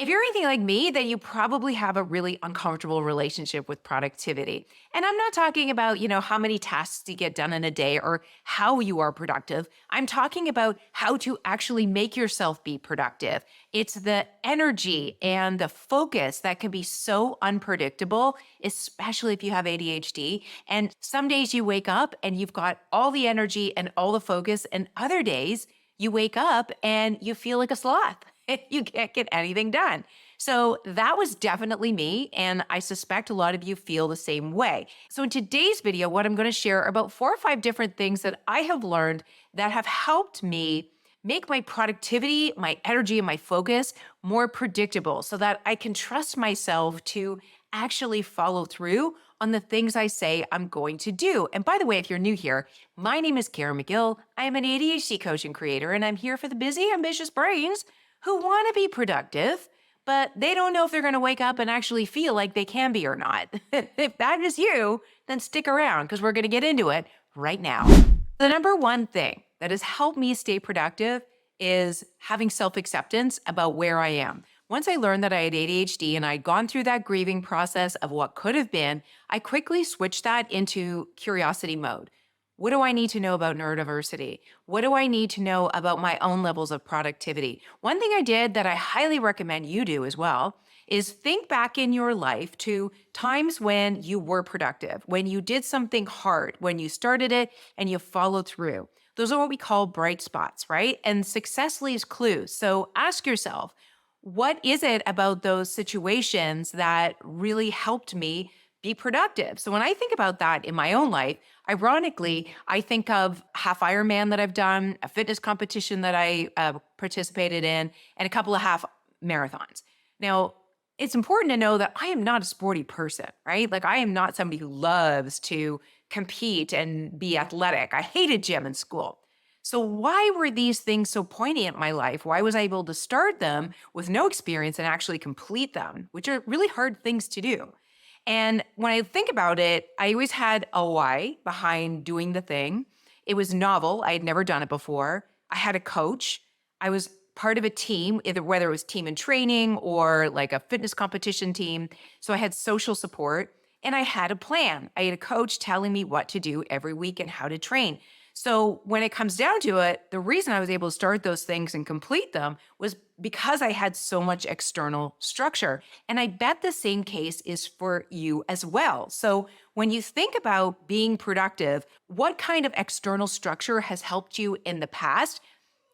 If you're anything like me, then you probably have a really uncomfortable relationship with productivity. And I'm not talking about, how many tasks you get done in a day or how you are productive. I'm talking about how to actually make yourself be productive. It's the energy and the focus that can be so unpredictable, especially if you have ADHD. And some days you wake up and you've got all the energy and all the focus, and other days you wake up and you feel like a sloth. You can't get anything done. So that was definitely me. And I suspect a lot of you feel the same way. So in today's video, what I'm going to share are about 4 or 5 different things that I have learned that have helped me make my productivity, my energy, and my focus more predictable so that I can trust myself to actually follow through on the things I say I'm going to do. And by the way, if you're new here, my name is Caren Magill. I am an ADHD coach and creator, and I'm here for the busy, ambitious brains who want to be productive, but they don't know if they're going to wake up and actually feel like they can be or not. If that is you, then stick around because we're going to get into it right now. The number one thing that has helped me stay productive is having self-acceptance about where I am. Once I learned that I had ADHD and I'd gone through that grieving process of what could have been, I quickly switched that into curiosity mode. What do I need to know about neurodiversity? What do I need to know about my own levels of productivity? One thing I did that I highly recommend you do as well is think back in your life to times when you were productive, when you did something hard, when you started it and you followed through. Those are what we call bright spots, right? And success leaves clues. So ask yourself, what is it about those situations that really helped me be productive? So when I think about that in my own life, ironically, I think of half Ironman that I've done, a fitness competition that I participated in, and a couple of half marathons. Now, it's important to know that I am not a sporty person, right? Like I am not somebody who loves to compete and be athletic. I hated gym in school. So why were these things so poignant in my life? Why was I able to start them with no experience and actually complete them, which are really hard things to do? And when I think about it, I always had a why behind doing the thing. It was novel. I had never done it before. I had a coach. I was part of a team, either whether it was team in training or like a fitness competition team. So I had social support and I had a plan. I had a coach telling me what to do every week and how to train. So when it comes down to it, the reason I was able to start those things and complete them was because I had so much external structure. And I bet the same case is for you as well. So when you think about being productive, what kind of external structure has helped you in the past?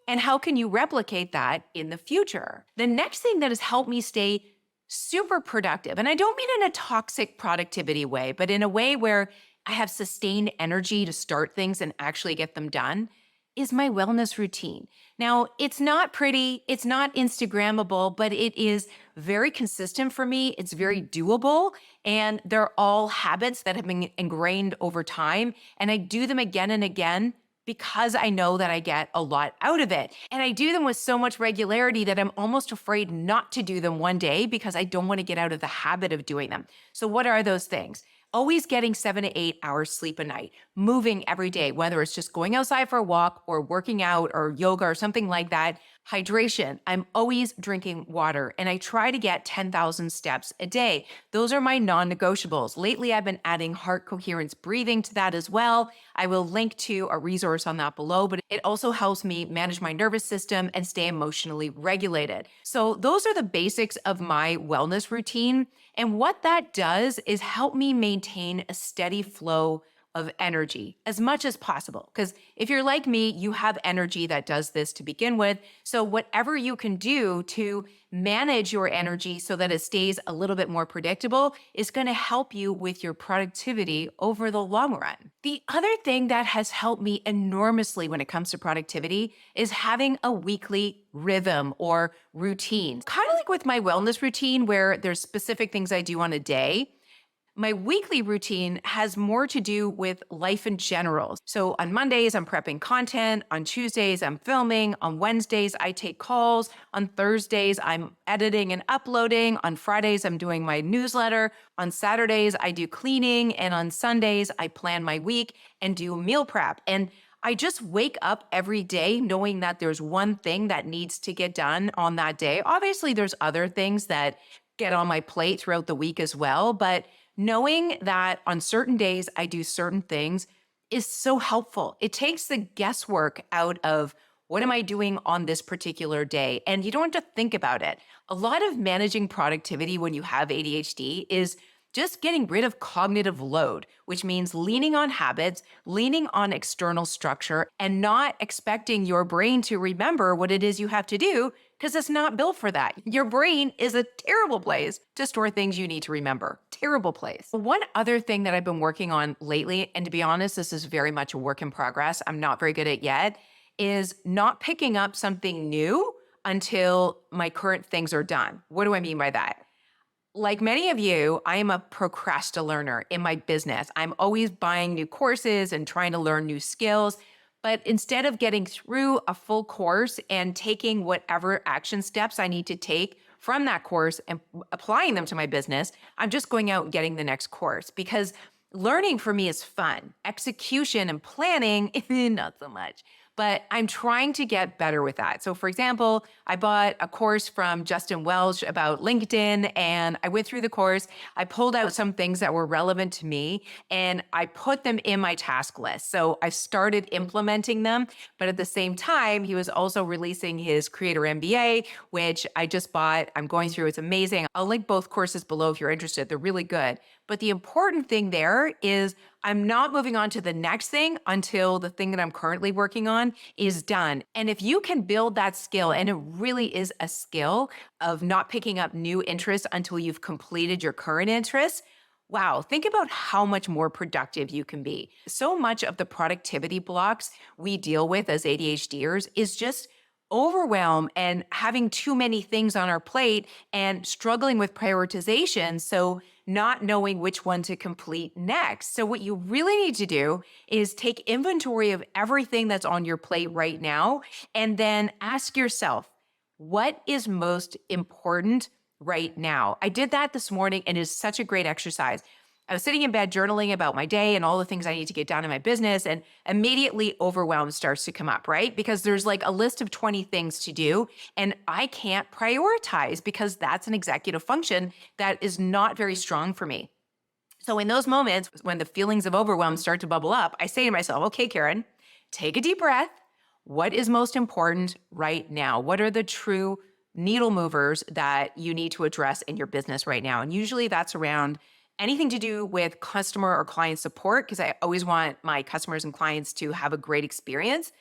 And how can you replicate that in the future? The next thing that has helped me stay super productive, and I don't mean in a toxic productivity way, but in a way where I have sustained energy to start things and actually get them done, is my wellness routine. Now, it's not pretty, it's not Instagrammable, but it is very consistent for me. It's very doable, and they're all habits that have been ingrained over time. And I do them again and again because I know that I get a lot out of it. And I do them with so much regularity that I'm almost afraid not to do them one day because I don't want to get out of the habit of doing them. So what are those things? Always getting 7 to 8 hours sleep a night, moving every day, whether it's just going outside for a walk or working out or yoga or something like that. Hydration. I'm always drinking water and I try to get 10,000 steps a day. Those are my non-negotiables. Lately, I've been adding heart coherence breathing to that as well. I will link to a resource on that below, but it also helps me manage my nervous system and stay emotionally regulated. So those are the basics of my wellness routine. And what that does is help me maintain a steady flow of energy as much as possible. Because if you're like me, you have energy that does this to begin with. So whatever you can do to manage your energy so that it stays a little bit more predictable is going to help you with your productivity over the long run. The other thing that has helped me enormously when it comes to productivity is having a weekly rhythm or routine. Kind of like with my wellness routine where there's specific things I do on a day. My weekly routine has more to do with life in general. So on Mondays, I'm prepping content. On Tuesdays, I'm filming. On Wednesdays, I take calls. On Thursdays, I'm editing and uploading. On Fridays, I'm doing my newsletter. On Saturdays, I do cleaning. And on Sundays, I plan my week and do meal prep. And I just wake up every day knowing that there's one thing that needs to get done on that day. Obviously, there's other things that get on my plate throughout the week as well, but knowing that on certain days I do certain things is so helpful. It takes the guesswork out of what am I doing on this particular day? And you don't have to think about it. A lot of managing productivity when you have ADHD is just getting rid of cognitive load, which means leaning on habits, leaning on external structure, and not expecting your brain to remember what it is you have to do because it's not built for that. Your brain is a terrible place to store things you need to remember. Terrible place. One other thing that I've been working on lately, and to be honest, this is very much a work in progress, I'm not very good at yet, is not picking up something new until my current things are done. What do I mean by that? Like many of you, I am a procrastinator in my business. I'm always buying new courses and trying to learn new skills. But instead of getting through a full course and taking whatever action steps I need to take from that course and applying them to my business, I'm just going out and getting the next course because learning for me is fun. Execution and planning, not so much. But I'm trying to get better with that. So for example, I bought a course from Justin Welsh about LinkedIn and I went through the course. I pulled out some things that were relevant to me and I put them in my task list. So I started implementing them, but at the same time, he was also releasing his Creator MBA, which I just bought. I'm going through, it's amazing. I'll link both courses below if you're interested. They're really good. But the important thing there is I'm not moving on to the next thing until the thing that I'm currently working on is done. And if you can build that skill, and it really is a skill of not picking up new interests until you've completed your current interests, wow, think about how much more productive you can be. So much of the productivity blocks we deal with as ADHDers is just overwhelm and having too many things on our plate and struggling with prioritization. So not knowing which one to complete next. So what you really need to do is take inventory of everything that's on your plate right now, and then ask yourself, what is most important right now? I did that this morning and it is such a great exercise. I was sitting in bed journaling about my day and all the things I need to get done in my business, and immediately overwhelm starts to come up, right? Because there's like a list of 20 things to do, and I can't prioritize because that's an executive function that is not very strong for me. So in those moments when the feelings of overwhelm start to bubble up, I say to myself, okay, Caren, take a deep breath. What is most important right now? What are the true needle movers that you need to address in your business right now? And usually that's around anything to do with customer or client support, because I always want my customers and clients to have a great experience,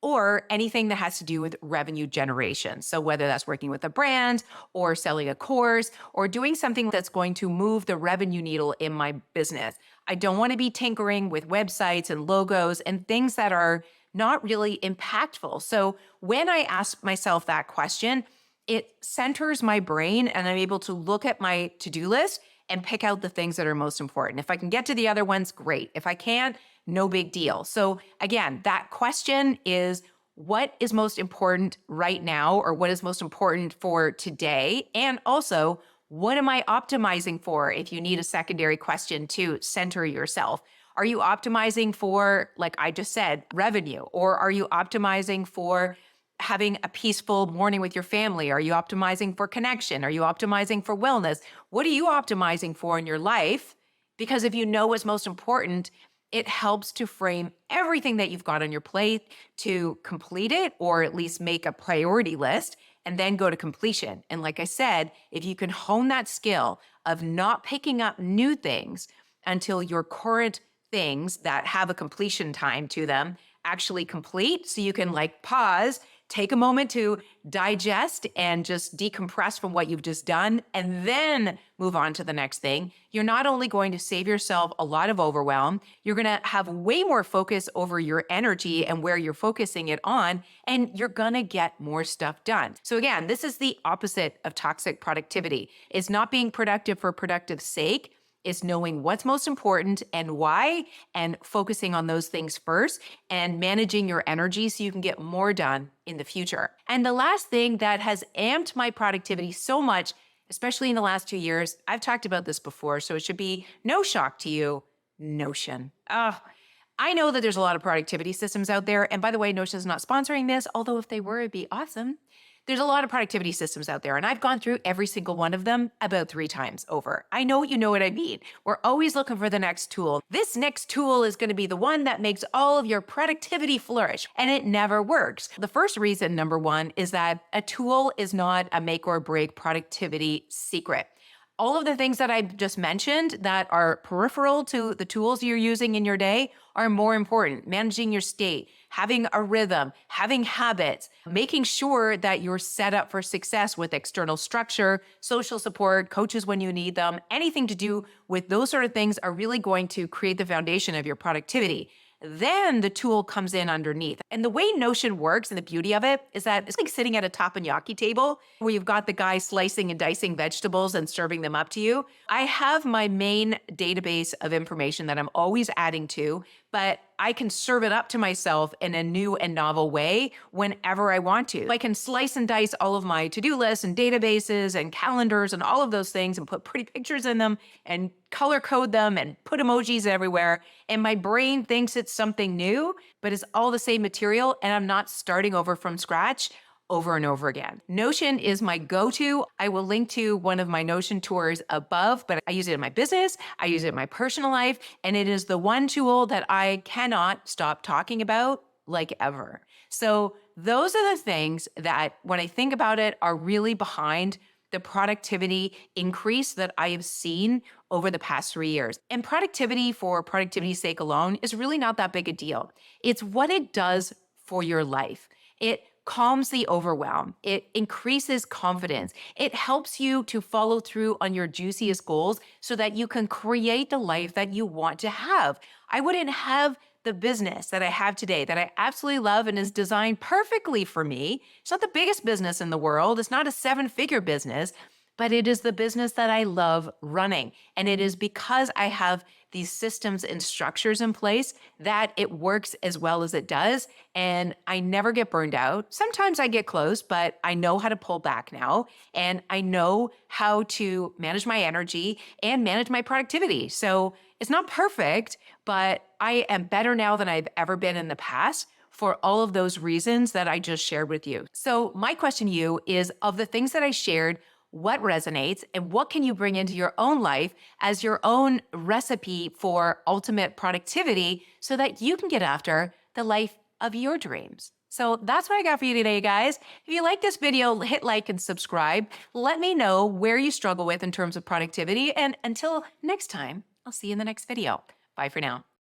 or anything that has to do with revenue generation. So whether that's working with a brand or selling a course or doing something that's going to move the revenue needle in my business. I don't want to be tinkering with websites and logos and things that are not really impactful. So when I ask myself that question, it centers my brain and I'm able to look at my to-do list and pick out the things that are most important. If I can get to the other ones, great. If I can't, no big deal. So again, that question is what is most important right now, or what is most important for today? And also, what am I optimizing for? If you need a secondary question to center yourself. Are you optimizing for, like I just said, revenue? Or are you optimizing for having a peaceful morning with your family? Are you optimizing for connection? Are you optimizing for wellness? What are you optimizing for in your life? Because if you know what's most important, it helps to frame everything that you've got on your plate to complete it, or at least make a priority list and then go to completion. And like I said, if you can hone that skill of not picking up new things until your current things that have a completion time to them actually complete, so you can like pause, take a moment to digest and just decompress from what you've just done, and then move on to the next thing. You're not only going to save yourself a lot of overwhelm, you're going to have way more focus over your energy and where you're focusing it on, and you're going to get more stuff done. So again, this is the opposite of toxic productivity. It's not being productive for productive sake. Is knowing what's most important and why, and focusing on those things first and managing your energy so you can get more done in the future. And the last thing that has amped my productivity so much, especially in the last 2 years, I've talked about this before, so it should be no shock to you, Notion. I know that there's a lot of productivity systems out there. And by the way, Notion's not sponsoring this, although if they were, it'd be awesome. There's a lot of productivity systems out there, and I've gone through every single one of them about 3 times over. I know you know what I mean. We're always looking for the next tool. This next tool is going to be the one that makes all of your productivity flourish, and it never works. The first reason, number one, is that a tool is not a make or break productivity secret. All of the things that I've just mentioned that are peripheral to the tools you're using in your day are more important. Managing your state, having a rhythm, having habits, making sure that you're set up for success with external structure, social support, coaches when you need them, anything to do with those sort of things are really going to create the foundation of your productivity. Then the tool comes in underneath. And the way Notion works and the beauty of it is that it's like sitting at a teppanyaki table where you've got the guy slicing and dicing vegetables and serving them up to you. I have my main database of information that I'm always adding to, but I can serve it up to myself in a new and novel way whenever I want to. I can slice and dice all of my to-do lists and databases and calendars and all of those things and put pretty pictures in them and color code them and put emojis everywhere. And my brain thinks it's something new, but it's all the same material and I'm not starting over from scratch over and over again. Notion is my go-to. I will link to one of my Notion tours above, but I use it in my business, I use it in my personal life, and it is the one tool that I cannot stop talking about like ever. So those are the things that when I think about it are really behind the productivity increase that I have seen over the past 3 years. And productivity for productivity's sake alone is really not that big a deal. It's what it does for your life. It calms the overwhelm. It increases confidence. It helps you to follow through on your juiciest goals so that you can create the life that you want to have. I wouldn't have the business that I have today that I absolutely love and is designed perfectly for me. It's not the biggest business in the world. It's not a 7-figure business, but it is the business that I love running. And it is because I have these systems and structures in place that it works as well as it does. And I never get burned out. Sometimes I get close, but I know how to pull back now. And I know how to manage my energy and manage my productivity. So it's not perfect, but I am better now than I've ever been in the past for all of those reasons that I just shared with you. So my question to you is, of the things that I shared, what resonates and what can you bring into your own life as your own recipe for ultimate productivity so that you can get after the life of your dreams? So that's what I got for you today, guys. If you like this video, hit like and subscribe. Let me know where you struggle with in terms of productivity. And until next time, I'll see you in the next video. Bye for now.